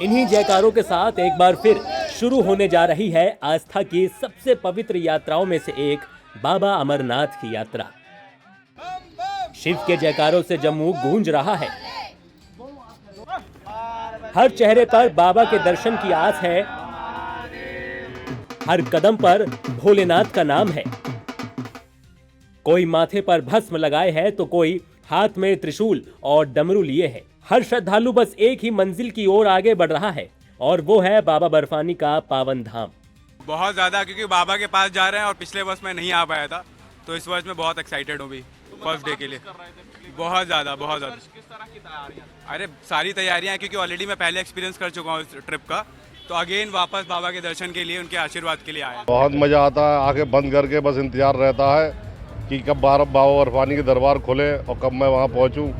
इन्हीं जयकारों के साथ एक बार फिर शुरू होने जा रही है आस्था की सबसे पवित्र यात्राओं में से एक बाबा अमरनाथ की यात्रा। शिव के जयकारों से जम्मू गूंज रहा है। हर चेहरे पर बाबा के दर्शन की आस है, हर कदम पर भोलेनाथ का नाम है। कोई माथे पर भस्म लगाए है तो कोई हाथ में त्रिशूल और डमरू लिए है। हर श्रद्धालु बस एक ही मंजिल की ओर आगे बढ़ रहा है और वो है बाबा बर्फानी का पावन धाम। बहुत ज्यादा, क्योंकि बाबा के पास जा रहे हैं और पिछले वर्ष में नहीं आ पाया था, तो इस वर्ष में बहुत एक्साइटेड हूँ भी फर्स्ट डे के लिए। बहुत ज्यादा। किस तरह की तैयारियां? अरे सारी तैयारियां हैं, क्योंकि ऑलरेडी मैं पहले एक्सपीरियंस कर चुका हूँ इस ट्रिप का, तो अगेन वापस बाबा के दर्शन के लिए, उनके आशीर्वाद के लिए आया। बहुत मजा आता है, आंखें बंद करके बस इंतजार रहता है कि कब बाबा बर्फानी के दरबार खुले और कब मैं वहाँ पहुँचूँ।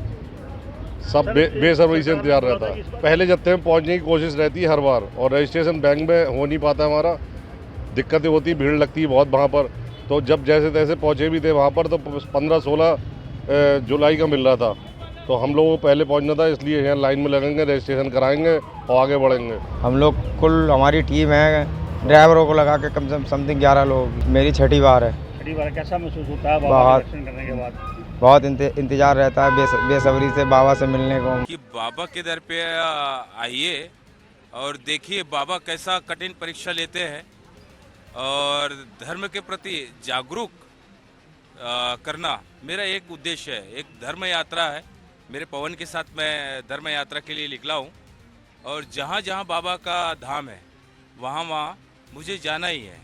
सब बेसब्री से इंतजार रहता है। पहले जत्थे में पहुँचने की कोशिश रहती है हर बार, और रजिस्ट्रेशन बैंक में हो नहीं पाता हमारा, दिक्कतें होती, भीड़ लगती है बहुत वहाँ पर। तो जब जैसे तैसे पहुँचे भी थे वहाँ पर, तो 15-16 जुलाई का मिल रहा था, तो हम लोगों को पहले पहुँचना था, इसलिए यहाँ लाइन में लगेंगे, रजिस्ट्रेशन कराएंगे और आगे बढ़ेंगे। हम लोग कुल हमारी टीम है, ड्राइवरों को लगा के कम से कम समथिंग 11 लोग। मेरी छठी बार है। कैसा महसूस होता है बाबा के दर्शन करने के बाद? बहुत इंतजार रहता है बेसब्री से बाबा से मिलने को। कि बाबा के दर पे आइए और देखिए बाबा कैसा कठिन परीक्षा लेते हैं और धर्म के प्रति जागरूक करना मेरा एक उद्देश्य है। एक धर्म यात्रा है, मेरे पवन के साथ मैं धर्म यात्रा के लिए निकला हूँ, और जहाँ जहाँ बाबा का धाम है वहाँ मुझे जाना ही है।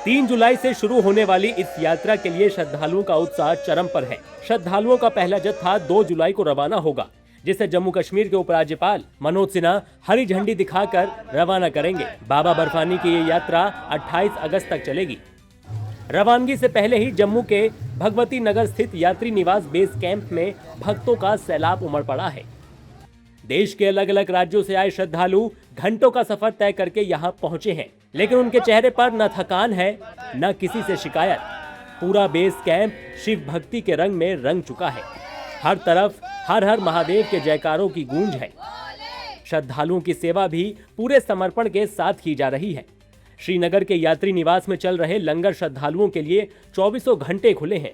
3 जुलाई से शुरू होने वाली इस यात्रा के लिए श्रद्धालुओं का उत्साह चरम पर है। श्रद्धालुओं का पहला जत्था 2 जुलाई को रवाना होगा, जिसे जम्मू कश्मीर के उपराज्यपाल मनोज सिन्हा हरी झंडी दिखाकर रवाना करेंगे। बाबा बर्फानी की ये यात्रा 28 अगस्त तक चलेगी। रवानगी से पहले ही जम्मू के भगवती नगर स्थित यात्री निवास बेस कैंप में भक्तों का सैलाब उमड़ पड़ा है। देश के अलग अलग राज्यों से आए श्रद्धालु घंटों का सफर तय करके यहाँ पहुंचे हैं, लेकिन उनके चेहरे पर न थकान है न किसी से शिकायत। पूरा बेस कैंप शिव भक्ति के रंग में रंग चुका है। हर तरफ हर हर महादेव के जयकारों की गूंज है। श्रद्धालुओं की सेवा भी पूरे समर्पण के साथ की जा रही है। श्रीनगर के यात्री निवास में चल रहे लंगर श्रद्धालुओं के लिए 24 घंटे खुले हैं।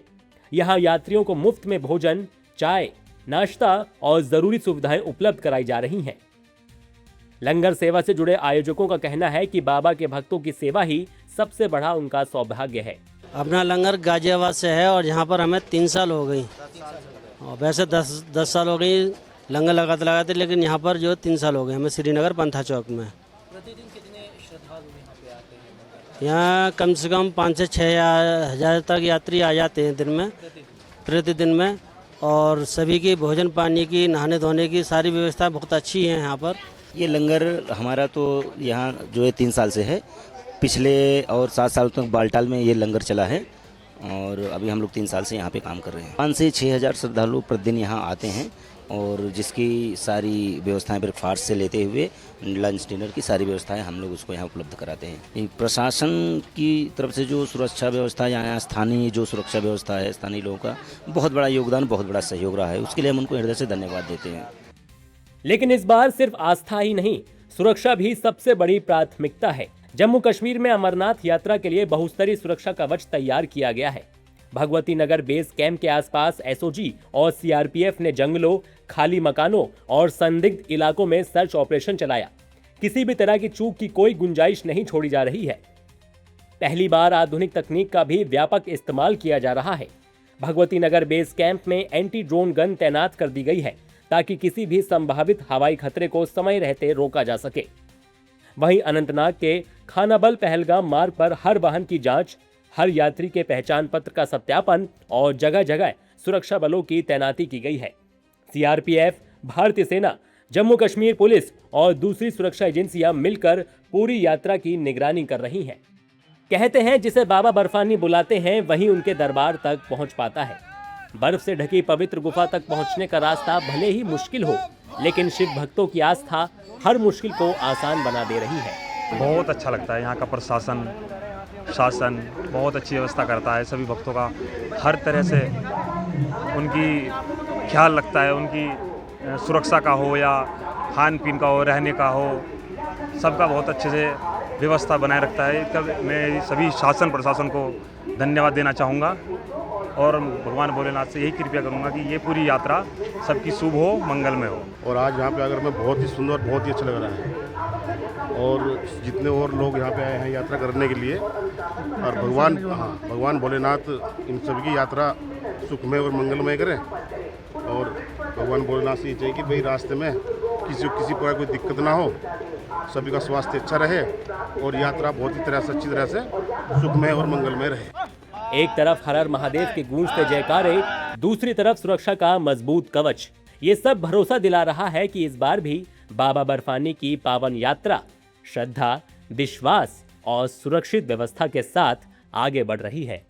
यहाँ यात्रियों को मुफ्त में भोजन, चाय, नाश्ता और जरूरी सुविधाएं उपलब्ध कराई जा रही हैं। लंगर सेवा से जुड़े आयोजकों का कहना है कि बाबा के भक्तों की सेवा ही सबसे बड़ा उनका सौभाग्य है। अपना लंगर गाजियाबाद से है और यहाँ पर हमें 3 साल हो गई, और वैसे 10 साल हो गई लंगर लगाते, लेकिन यहाँ पर जो 3 साल हो गए हमें श्रीनगर पंथा चौक में। प्रतिदिन कितने श्रद्धालु यहाँ पे आते हैं? यहाँ कम से कम 5 से 6 हज़ार तक यात्री आ जाते हैं दिन में, प्रतिदिन में। और सभी की भोजन पानी की, नहाने धोने की सारी व्यवस्था बहुत अच्छी है यहाँ पर। ये लंगर हमारा तो यहाँ जो है 3 साल से है। पिछले और 7 साल तक बालटाल में ये लंगर चला है, और अभी हम लोग 3 साल से यहाँ पे काम कर रहे हैं। 5 से 6 हज़ार श्रद्धालु प्रतिदिन यहाँ आते हैं, और जिसकी सारी व्यवस्थाएं ब्रेकफास्ट से लेते हुए लंच डिनर की सारी व्यवस्थाएं हम लोग उसको यहाँ उपलब्ध कराते हैं। प्रशासन की तरफ से जो सुरक्षा व्यवस्था, यहाँ स्थानीय जो सुरक्षा व्यवस्था है, स्थानीय लोगों का बहुत बड़ा योगदान, बहुत बड़ा सहयोग रहा है, उसके लिए हम उनको हृदय से धन्यवाद देते हैं। लेकिन इस बार सिर्फ आस्था ही नहीं, सुरक्षा भी सबसे बड़ी प्राथमिकता है। जम्मू कश्मीर में अमरनाथ यात्रा के लिए बहुस्तरीय सुरक्षा कवच तैयार किया गया है। भगवती नगर बेस कैंप के आसपास एसओजी और सीआरपीएफ ने जंगलों, खाली मकानों और संदिग्ध इलाकों में सर्च ऑपरेशन चलाया। किसी भी तरह की चूक की कोई गुंजाइश नहीं छोड़ी जा रही है। पहली बार आधुनिक तकनीक का भी व्यापक इस्तेमाल किया जा रहा है। भगवती नगर बेस कैंप में एंटी ड्रोन गन तैनात कर दी गई है, ताकि किसी भी संभावित हवाई खतरे को समय रहते रोका जा सके। वहीं अनंतनाग के खानाबल पहलगाम मार्ग पर हर वाहन की जांच, हर यात्री के पहचान पत्र का सत्यापन और जगह जगह सुरक्षा बलों की तैनाती की गई है। सीआरपीएफ, भारतीय सेना, जम्मू कश्मीर पुलिस और दूसरी सुरक्षा एजेंसियां मिलकर पूरी यात्रा की निगरानी कर रही हैं। कहते हैं जिसे बाबा बर्फानी बुलाते हैं वही उनके दरबार तक पहुंच पाता है। बर्फ से ढकी पवित्र गुफा तक पहुंचने का रास्ता भले ही मुश्किल हो, लेकिन शिव भक्तों की आस्था हर मुश्किल को आसान बना दे रही है। बहुत अच्छा लगता है। यहाँ का प्रशासन, शासन बहुत अच्छी व्यवस्था करता है। सभी भक्तों का हर तरह से उनकी ख्याल रखता है। उनकी सुरक्षा का हो या खान पीन का हो, रहने का हो, सबका बहुत अच्छे से व्यवस्था बनाए रखता है। तब मैं सभी शासन प्रशासन को धन्यवाद देना चाहूँगा और भगवान भोलेनाथ से यही कृपया करूँगा कि ये पूरी यात्रा सबकी शुभ हो, मंगलमय हो। और आज यहाँ पे आकर मैं बहुत ही सुंदर, बहुत ही अच्छा लग रहा है। और जितने और लोग यहाँ पे आए हैं यात्रा करने के लिए, और भगवान भोलेनाथ इन सभी की यात्रा सुखमय और मंगलमय करें। और भगवान भोलेनाथ से ये चाहिए कि भाई रास्ते में किसी प्रकार कोई दिक्कत ना हो, सभी का स्वास्थ्य अच्छा रहे और यात्रा बहुत ही अच्छी तरह से सुखमय और मंगलमय रहे। एक तरफ हर हर महादेव के गूंजते जयकारे, दूसरी तरफ सुरक्षा का मजबूत कवच। ये सब भरोसा दिला रहा है कि इस बार भी बाबा बर्फानी की पावन यात्रा श्रद्धा, विश्वास और सुरक्षित व्यवस्था के साथ आगे बढ़ रही है।